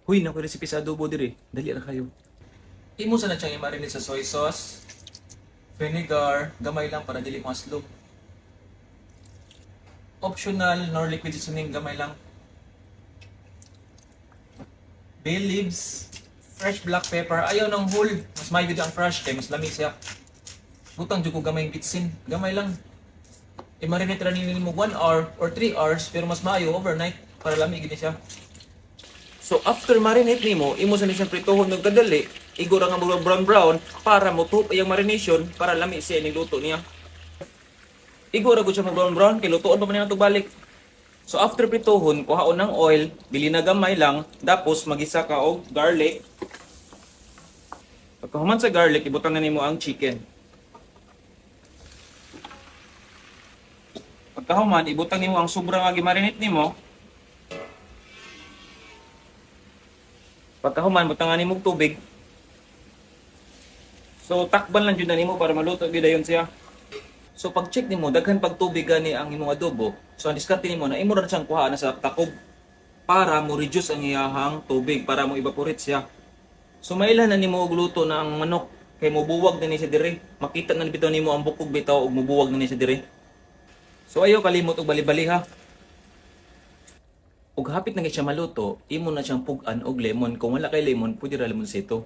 Huy, naku recipe sa adobo diri. Dali ra kayo. Imo sa na siyang i-marinate sa soy sauce, vinegar, gamay lang para dili maslog. Optional nor liquid seasoning, gamay lang. Bay leaves, fresh black pepper. Ayaw ng whole. Mas may ang fresh kay mas lami siya. Butang jud ko gamay bitsin. Gamay lang. I-marinate ra nini mo 1 hour or 3 hours pero mas maayo overnight para lami gid siya. So after marinate nimo, imo sa ni siyang pritohon ng kadali, igura nga murag brown para motup iyang marination para lami siya ni luto niya. Igura gud siya mo brown kay lutuon pa man niya balik. So after pritohon, kuhaon ng oil, dili na gamay lang, tapos magisa ka og garlic. Pagkahuman sa garlic, ibutang na nimo ang chicken. Pagkahuman, ibutang nimo ang sobra nga gimarinate nimo. Pagkahuman, butangan nimo og tubig. So takban lang jud na nimo para maluto gyud dayon siya. So pag check nimo daghan pag tubig gani ang imong adobo. So ang diskarte nimo na imo ra siyang kuha na sa takob para mo reduce ang iyahang tubig para mo evaporate siya. So mailan na nimo og luto na ang manok kay mobuwag na ni siya dire. Makita na bitaw nimo ang bukog bitaw ug mobuwag na ni siya dire. So ayaw kalimot og bali-bali ha. Ug hapit na siya maluto, imo na siyang pugan og lemon. Kung wala kay lemon, pwede ra lemon sito.